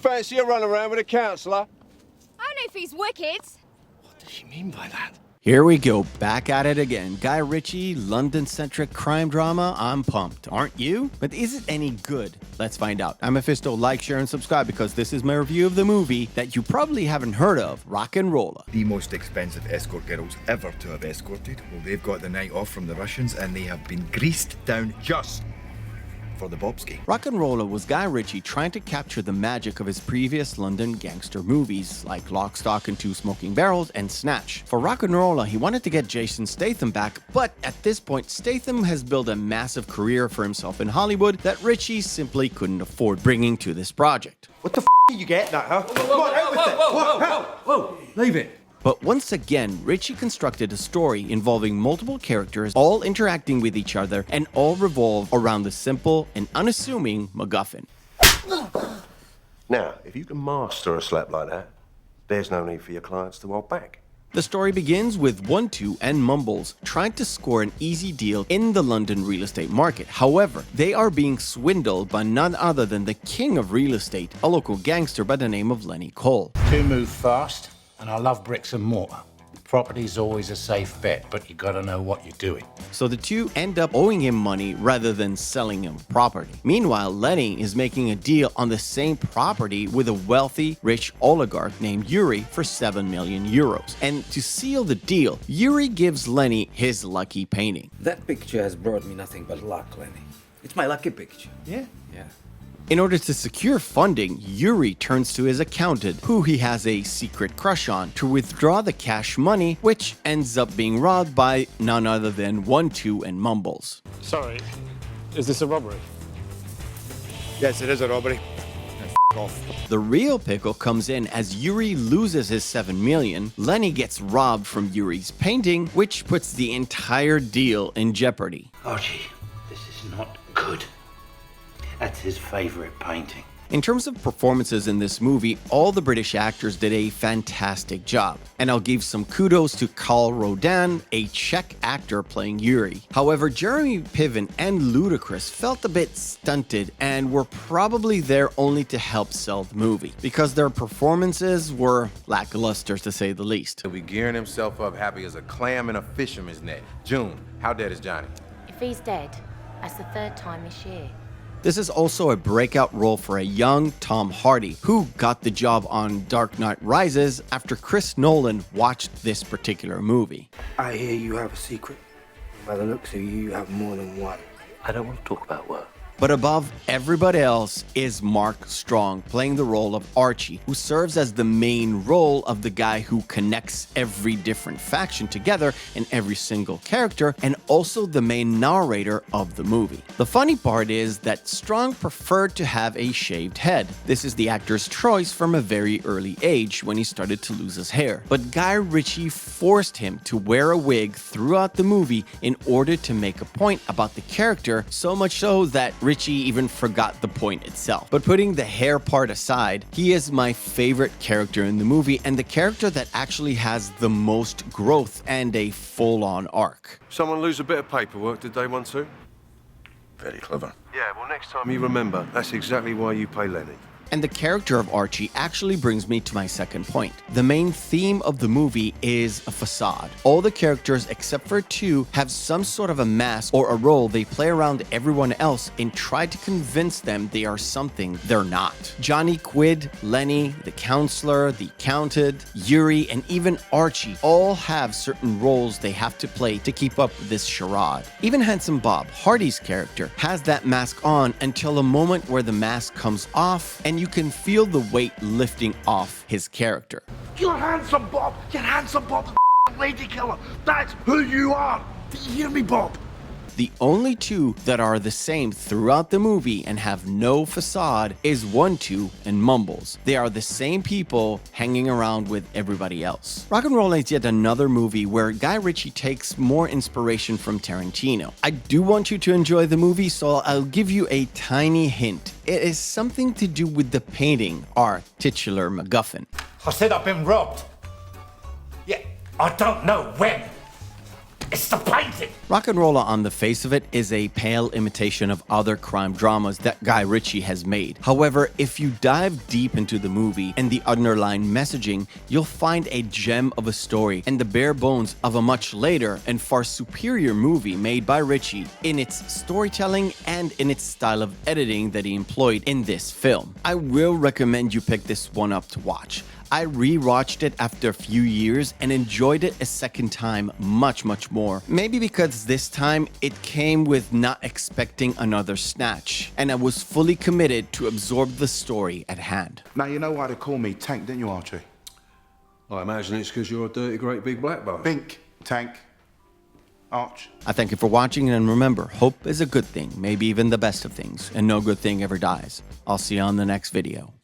Fancy a run around with a counsellor? Only if he's wicked. What does she mean by that? Here we go, back at it again. Guy Ritchie, London-centric crime drama. I'm pumped, aren't you? But is it any good? Let's find out. I'm Meffistoe. Like, share, and subscribe because this is my review of the movie that you probably haven't heard of, RocknRolla. The most expensive escort girls ever to have escorted. Well, they've got the night off from the Russians and they have been greased down just for the Bobski. RocknRolla was Guy Ritchie trying to capture the magic of his previous London gangster movies like Lock, Stock, and Two Smoking Barrels and Snatch. For RocknRolla, he wanted to get Jason Statham back, but at this point, Statham has built a massive career for himself in Hollywood that Ritchie simply couldn't afford bringing to this project. What the did you get that, huh? Whoa, leave it. But once again, Ritchie constructed a story involving multiple characters, all interacting with each other, and all revolve around the simple and unassuming MacGuffin. Now, if you can master a slap like that, there's no need for your clients to hold back. The story begins with 1-2 and Mumbles trying to score an easy deal in the London real estate market. However, they are being swindled by none other than the king of real estate, a local gangster by the name of Lenny Cole. Two move fast, and I love bricks and mortar. Property's always a safe bet, but you gotta know what you're doing. So the two end up owing him money rather than selling him property. Meanwhile, Lenny is making a deal on the same property with a wealthy, rich oligarch named Yuri for 7 million euros. And to seal the deal, Yuri gives Lenny his lucky painting. That picture has brought me nothing but luck, Lenny. It's my lucky picture. Yeah? Yeah. In order to secure funding, Yuri turns to his accountant, who he has a secret crush on, to withdraw the cash money, which ends up being robbed by none other than 1-2 and Mumbles. Sorry, is this a robbery? Yes, it is a robbery. Off. The real pickle comes in as Yuri loses his 7 million, Lenny gets robbed from Yuri's painting, which puts the entire deal in jeopardy. Archie, this is not good. That's his favorite painting. In terms of performances in this movie, all the British actors did a fantastic job. And I'll give some kudos to Carl Rodan, a Czech actor playing Yuri. However, Jeremy Piven and Ludacris felt a bit stunted and were probably there only to help sell the movie, because their performances were lackluster to say the least. He'll be gearing himself up happy as a clam in a fisherman's net. June, how dead is Johnny? If he's dead, that's the third time this year. This is also a breakout role for a young Tom Hardy, who got the job on Dark Knight Rises after Chris Nolan watched this particular movie. I hear you have a secret. By the looks of you, you have more than one. I don't want to talk about work. But above everybody else is Mark Strong, playing the role of Archie, who serves as the main role of the guy who connects every different faction together and every single character, and also the main narrator of the movie. The funny part is that Strong preferred to have a shaved head. This is the actor's choice from a very early age when he started to lose his hair. But Guy Ritchie forced him to wear a wig throughout the movie in order to make a point about the character, so much so that Ritchie even forgot the point itself. But putting the hair part aside, he is my favorite character in the movie and the character that actually has the most growth and a full-on arc. Someone lose a bit of paperwork, did they want to? Very clever. Yeah, well, next time you remember, that's exactly why you pay Lenny. And the character of Archie actually brings me to my second point. The main theme of the movie is a facade. All the characters except for two have some sort of a mask or a role they play around everyone else and try to convince them they are something they're not. Johnny Quid, Lenny, the counselor, the accountant, Yuri, and even Archie all have certain roles they have to play to keep up with this charade. Even Handsome Bob, Hardy's character, has that mask on until a moment where the mask comes off and you can feel the weight lifting off his character. You're Handsome Bob! You're Handsome Bob, the lady killer! That's who you are! Do you hear me, Bob? The only two that are the same throughout the movie and have no facade is 1-2 and Mumbles. They are the same people hanging around with everybody else. RocknRolla is yet another movie where Guy Ritchie takes more inspiration from Tarantino. I do want you to enjoy the movie, so I'll give you a tiny hint. It is something to do with the painting, our titular MacGuffin. I said I've been robbed. Yeah, I don't know when. It's the painting. RocknRolla on the face of it is a pale imitation of other crime dramas that Guy Ritchie has made. However, if you dive deep into the movie and the underlying messaging, you'll find a gem of a story and the bare bones of a much later and far superior movie made by Ritchie in its storytelling and in its style of editing that he employed in this film. I will recommend you pick this one up to watch. I rewatched it after a few years and enjoyed it a second time much more. Maybe because this time it came with not expecting another snatch, and I was fully committed to absorb the story at hand. Now you know why they call me Tank, didn't you, Archie? I imagine it's because you're a dirty, great big black bum. Bink, Tank, Arch. I thank you for watching, and remember, hope is a good thing, maybe even the best of things, and no good thing ever dies. I'll see you on the next video.